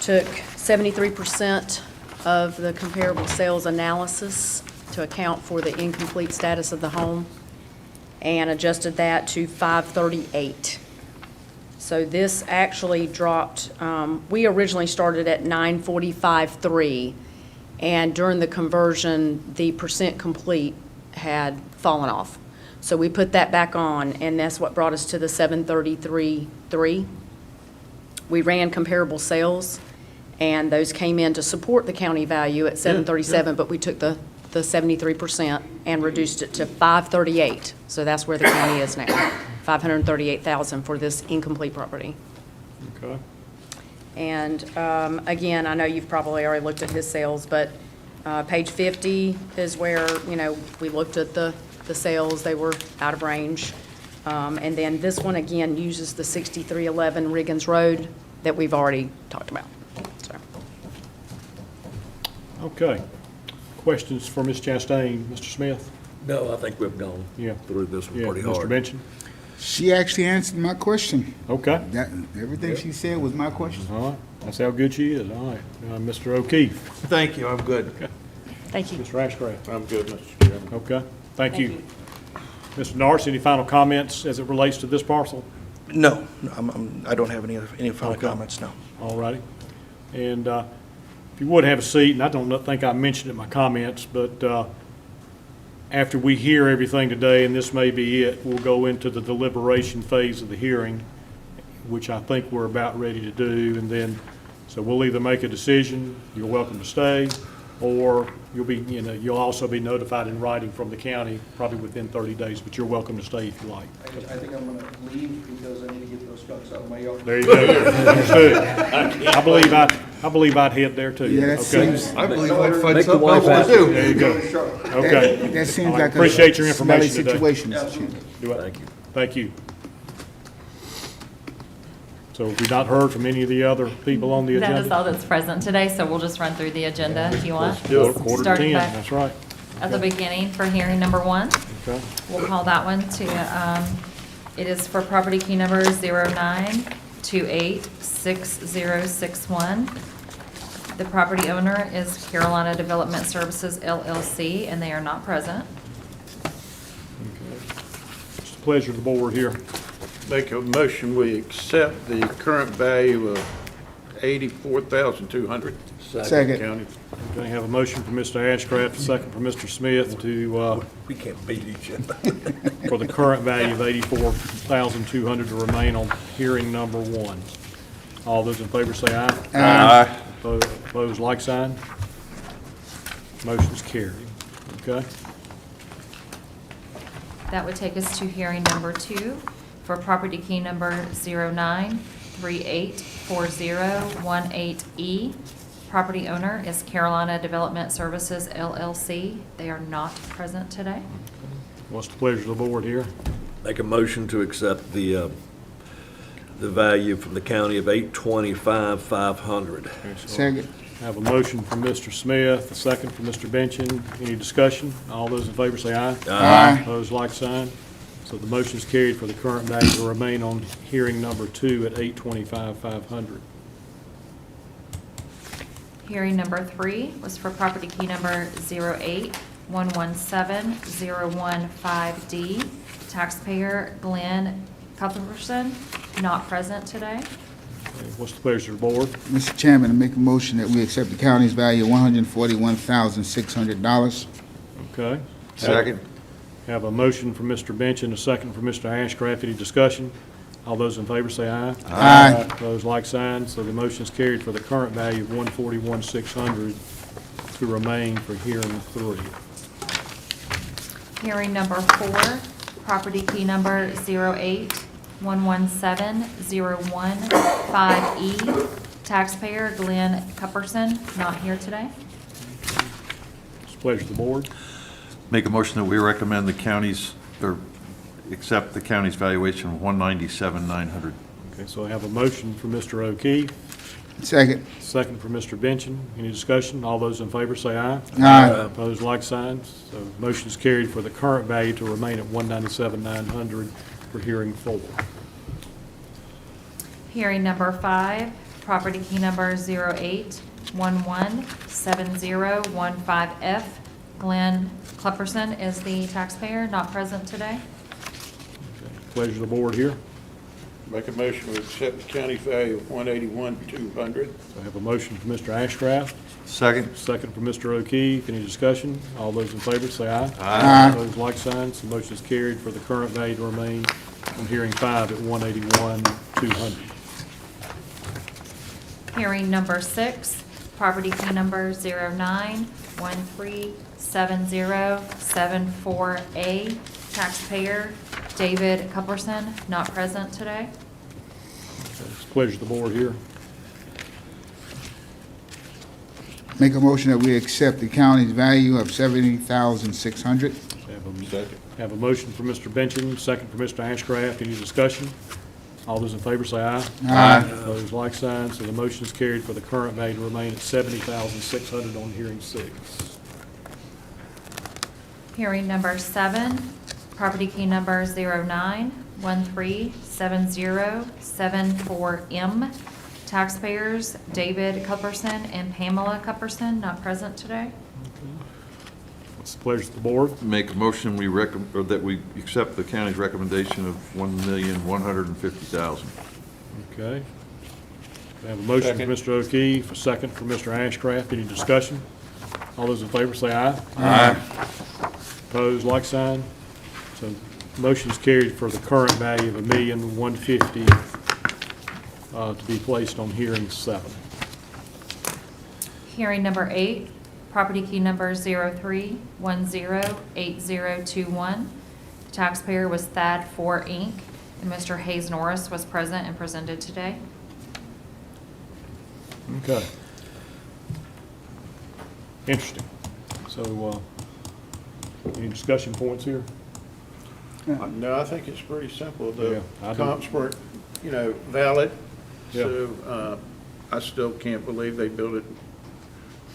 took 73% of the comparable sales analysis to account for the incomplete status of the home and adjusted that to 538. So this actually dropped, we originally started at 945.3, and during the conversion, the percent complete had fallen off. So we put that back on, and that's what brought us to the 733.3. We ran comparable sales, and those came in to support the county value at 737, but we took the the 73% and reduced it to 538. So that's where the county is now, 538,000 for this incomplete property. Okay. And again, I know you've probably already looked at his sales, but page 50 is where, you know, we looked at the sales, they were out of range. And then this one, again, uses the 6311 Riggins Road that we've already talked about. So, Okay. Questions for Ms. Chastain? Mr. Smith? No, I think we've gone Yeah. through this one Yeah, pretty Mr. hard. Benson? She actually answered my question. Okay. That, everything she said was my question. All right. That's how good she is. All right. Mr. O'Keefe? Thank you, I'm good. thank you. Mr. Ashcraft? I'm good, Mr. Chairman. Okay. Thank you. Mr. Norris, any final comments as it relates to this parcel? No, I don't have any final Okay. comments, no. All righty. And if you would have a seat, and I don't think I mentioned it in my comments, but after we hear everything today, and this may be it, we'll go into the deliberation phase of the hearing, which I think we're about ready to do. And then, so we'll either make a decision, you're welcome to stay, or you'll also be notified in writing from the county, probably within 30 days, but you're welcome to stay if you like. I think I'm gonna leave because I need to get those trucks out of my yard. There you go. Understood. I believe I'd head there too. Yeah, that Okay. seems, I believe I'd find Make the something I wife want happy. to do. There you go. Okay. that seems All right, like a appreciate your smelly information today. situation, Mr. Chairman. Do it. Thank you. Thank you. So have we not heard from any of the other people on the That is agenda? all that's present today, so we'll just run through the agenda if you want. Let's do it. Quarter to Starting 10, back that's right. at the beginning for hearing number 1. Okay. We'll call that one to, it is for property key number 09286061. The property owner is Carolina Development Services LLC, and they are not present. It's a pleasure of the board here. Make a motion, we accept the current value of $84,200. Second. County. Okay, have a motion from Mr. Ashcraft, a second from Mr. Smith to, We can't beat each other. for the current value of $84,200 to remain on hearing number 1. All those in favor say aye. Aye. Opposed, like sign. Motion's carried. Okay? That would take us to hearing number 2 for property key number 09384018E. Property owner is Carolina Development Services LLC. They are not present today. What's the pleasure of the board here? Make a motion to accept the value from the county of $825,500. Second. Have a motion from Mr. Smith, a second from Mr. Benchin. Any discussion? All those in favor say aye. Aye. Opposed, like sign. So the motion is carried for the current value to remain on hearing number 2 at $825,500. Hearing number 3 was for property key number 081170115D. Taxpayer Glenn Cuthbertson, not present today. Okay, what's the pleasure of the board? Mr. Chairman, I make a motion that we accept the county's value of $141,600. Okay. Second. Have a motion from Mr. Benchin, a second from Mr. Ashcraft. Any discussion? All those in favor say aye. Aye. Opposed, like sign. So the motion is carried for the current value of $141,600 to remain for hearing 3. Hearing number 4, property key number 081170115E. Taxpayer Glenn Cupperson, not here today. It's a pleasure of the board. Make a motion that we recommend the county's, or accept the county's valuation of $197,900. Okay, so I have a motion from Mr. O'Keefe, Second. second from Mr. Benchin. Any discussion? All those in favor say aye. Aye. Opposed, like signs. So motion is carried for the current value to remain at $197,900 for hearing 4. Hearing number 5, property key number 081170115F. Glenn Clepperson is the taxpayer, not present today. Pleasure of the board here. Make a motion, we accept the county's value of $181,200. So I have a motion from Mr. Ashcraft, Second. second from Mr. O'Keefe. Any discussion? All those in favor say aye. Aye. Opposed, like signs. The motion is carried for the current value to remain on hearing 5 at $181,200. Hearing number 6, property key number 7074A. Taxpayer David Cupperson, not present today. It's a pleasure of the board here. Make a motion that we accept the county's value of $70,600. Have a motion for Mr. Benson, second for Mr. Ashcraft. Any discussion? All those in favor say aye. Aye. Opposed, like sign. So the motion is carried for the current value to remain at $70,600 on hearing 6. Hearing number 7, property key number 09137074M. Taxpayers David Cupperson and Pamela Cupperson, not present today. It's the pleasure of the board. Make a motion, or that we accept the county's recommendation of $1,150,000. Okay. We have a motion for Mr. O'Keefe, a second for Mr. Ashcraft. Any discussion? All those in favor say aye. Aye. Opposed, like sign. So motion is carried for the current value of $1,150,000 to be placed on hearing 7. Hearing number 8, property key number 03108021. The taxpayer was Thad 4 Inc., and Mr. Hayes Norris was present and presented today. Okay. Interesting. So, any discussion points here? No, I think it's pretty simple. Yeah, The I do. comps weren't, valid. Yeah. So, I still can't believe they built it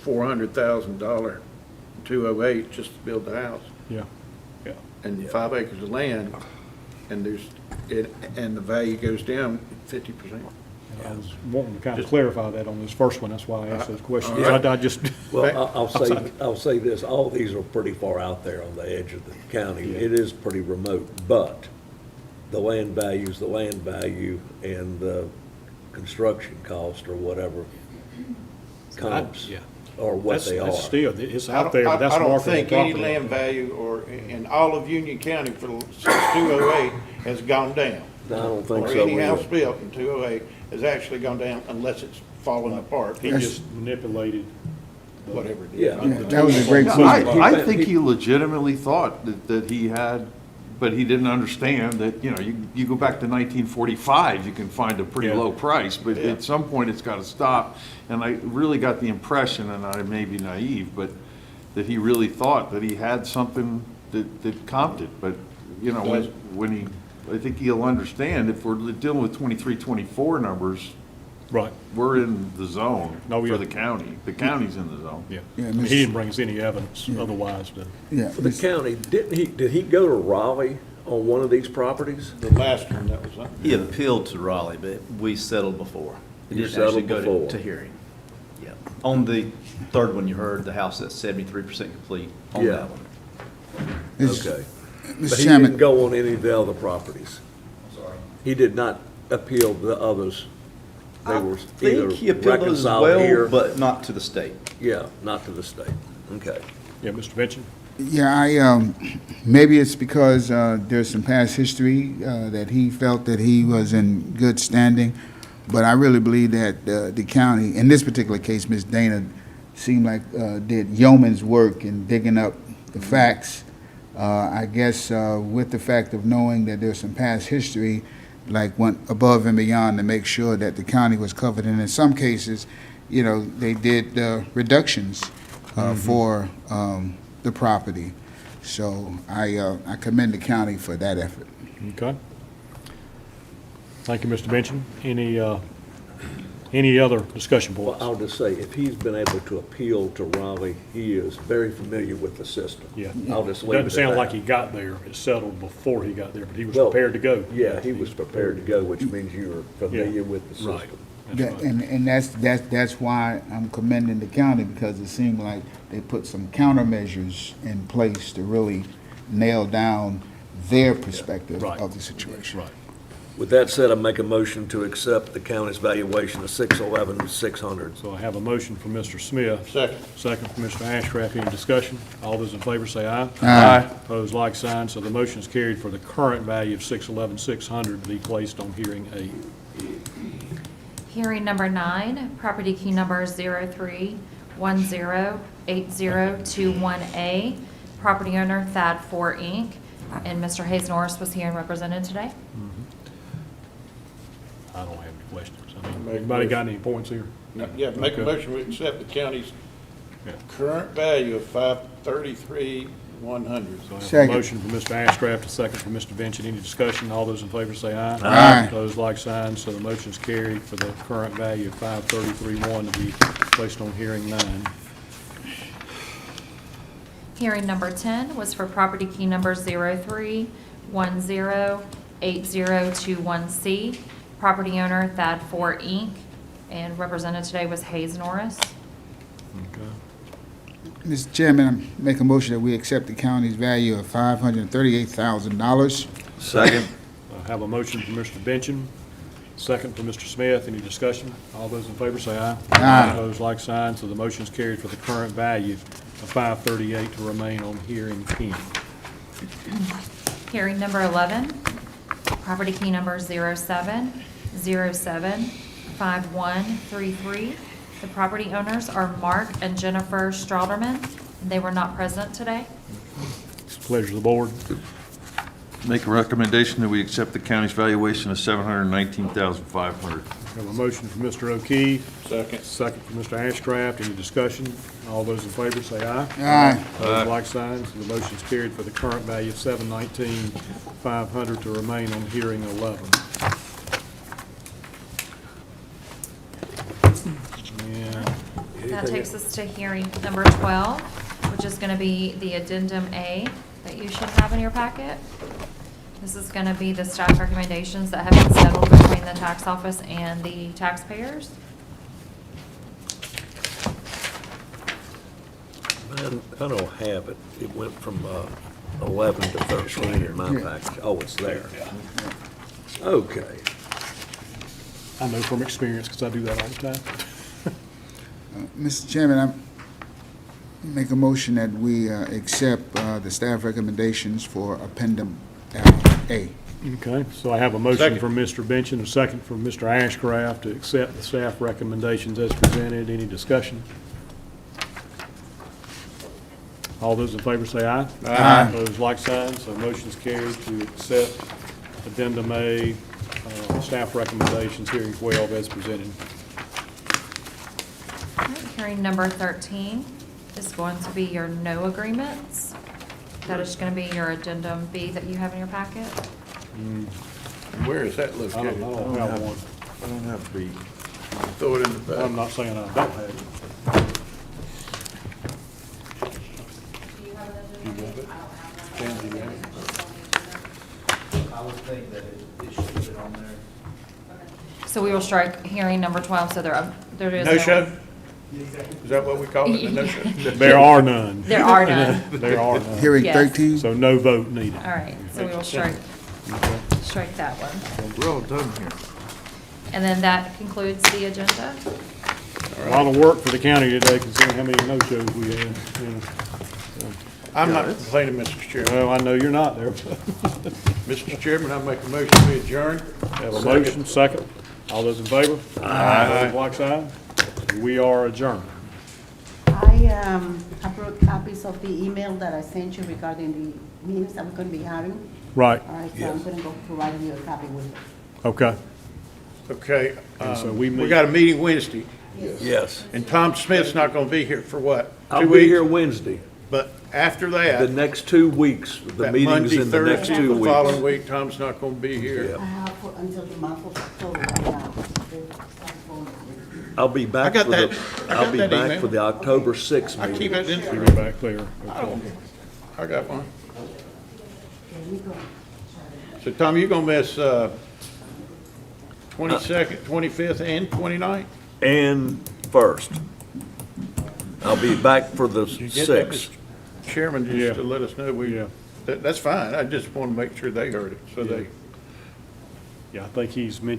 $400,000, 208 just to build the house. Yeah, yeah. And 5 acres of land, and and the value goes down 50%. I was wanting to kind of clarify that on this first one. That's why I asked those questions. All right. I just, Well, I'll say this, all these are pretty far out there on the edge of the county. Yeah. It is pretty remote, but the land value is the land value, and the construction cost or whatever comps yeah. are what they are. That's still, it's out there, but that's I don't marketable think any property. land value in all of Union County since 208 has gone down. No, I don't think Or so any house either. built in 208 has actually gone down unless it's fallen apart, He just manipulated. whatever it is. Yeah. That was a great No, point. I think he legitimately thought that he had, but he didn't understand that, you go back to 1945, you can find a pretty Yeah. low price, but Yeah. at some point, it's got to stop. And I really got the impression, and I may be naive, but that he really thought that he had something that comped it. But, I think he'll understand, if we're dealing with 23, 24 numbers, Right, we're in the zone Oh, yeah. for the county. The county's in the zone. yeah. Yeah, I mean, Mr. he didn't bring us any evidence otherwise to. Yeah, For the county, did he go to Raleigh on one of these properties? The last one that was up. He appealed to Raleigh, but we settled before. He You didn't actually settled go before. to hearing. Yeah. On the third one you heard, the house that's 73% complete on Yeah. that one. Okay. Mr. But he Chairman. didn't go on any of the other properties? He did not appeal the others? They I were think either he appealed those as reconciled here? well, but not to the state. Yeah, not to the state. Okay. Yeah, Mr. Benson? Yeah, maybe it's because there's some past history that he felt that he was in good standing, but I really believe that the county, in this particular case, Ms. Dana, seemed like did yeoman's work in digging up the facts. I guess with the fact of knowing that there's some past history, like went above and beyond to make sure that the county was covered. And in some cases, they did reductions for the property. So I commend the county for that effort. Okay. Thank you, Mr. Benson. Any other discussion Well, points? I'll just say, if he's been able to appeal to Raleigh, he is very familiar with the system. Yeah. I'll just leave it at Doesn't sound that. like he got there. It settled before he got there, but he was Well, prepared to go. Yeah, he was prepared to go, which means you were familiar with the Right. system. That's right. And that's why I'm commending the county, because it seemed like they put some countermeasures in place to really nail down their perspective Right. of the situation. Right. With that said, I make a motion to accept the county's valuation of $611,600. So I have a motion from Mr. Smith. Second. Second from Mr. Ashcraft. Any discussion? All those in favor say aye. Aye. Opposed, like sign. So the motion is carried for the current value of $611,600 to be placed on hearing 8. Hearing number 9, property key number 108021A. Property owner Thad 4 Inc. And Mr. Hayes Norris was here and represented today. I don't have any questions. I mean, Make a anybody got motion. any points here? Yeah, make a Okay. motion, we accept the county's Yeah. current value of $533,100. So I have a Second. motion from Mr. Ashcraft, a second from Mr. Vincent. Any discussion? All those in favor say aye. Aye. Opposed, like sign, so the motion's carried for the current value of 533.1 to be placed on hearing 9. Hearing number 10 was for property key number 03108021C. Property owner Thad 4 Inc. And represented today was Hayes Norris. Okay. Mr. Chairman, I make a motion that we accept the county's value of $538,000. Second. I have a motion from Mr. Benson, second from Mr. Smith. Any discussion? All those in favor say aye. Aye. Opposed, like sign, so the motion's carried for the current value of 538 to remain on hearing 10. Hearing number 11, property key number 07075133. The property owners are Mark and Jennifer Strouderman, and they were not present today. It's the pleasure of the board. Make a recommendation that we accept the county's valuation of $719,500. Have a motion from Mr. O'Keefe, Second. second from Mr. Ashcraft. Any discussion? All those in favor say aye. Aye. Opposed, like sign, so the motion's carried for the current value of $719,500 to remain on hearing 11. And That takes us to hearing number 12, which is going to be the addendum A that you should have in your packet. This is going to be the staff recommendations that have been settled between the tax office and the taxpayers. I don't have it. It went from 11 to 13 in my package. Oh, it's there. Okay. I know from experience, because I do that all the time. Mr. Chairman, I make a motion that we accept the staff recommendations for Appendum A. Okay, so I have a motion Second. from Mr. Benson, a second from Mr. Ashcraft to accept the staff recommendations as presented. Any discussion? All those in favor say aye. Aye. Opposed, like sign, so motion's carried to accept addendum A, staff recommendations, hearing 12 as presented. All right, hearing number 13 is going to be your no agreements. That is going to be your addendum B that you have in your packet. Where is that I located? don't have one. I don't have B. Throw it in the I'm back. not saying I don't have it. I would think that it should have been on there. So we will strike hearing number 12, so there is No show? Is that what we call it, the no show? There are none. There are none. There are none. Hearing Yes. 13? So no vote needed. All right, so we will strike that one. We're all done here. And then that concludes the agenda. A lot of work for the county today, considering how many no-shows we had. you know. I'm not complaining, Mr. Chairman. Well, I know you're not there. Mr. Chairman, I make a motion we adjourn. Have a motion, second. All those in favor? Aye. Like sign? We are adjourned. I have brought copies of the email that I sent you regarding the meetings that we're going to be having. Right, All right, so I'm going to go provide you a copy with it. okay. Okay, And so we we meet- got a meeting Wednesday, Yes. and Tom Smith's not gonna be here for what? I'll 2 be weeks? here Wednesday. But after The that, next 2 weeks, the that meeting's Monday, in the next Thursday, 2 the weeks. following week, Tom's not gonna be here. Yeah. I have until the month of October right now. I'll be back I got for that. the, I I'll got be that back email. for the October 6th I keep meeting. that in Give there. it back clear. Okay. I got one. Let me go. So Tom, you gonna miss, 22nd, 25th, and 29th? And first. I'll be back for the You get that, 6th. Mr. Chairman, Yeah. just to let us know, Yeah. that's fine. I just wanna make sure they heard it, so Yeah. they. Yeah, I think he's mentioned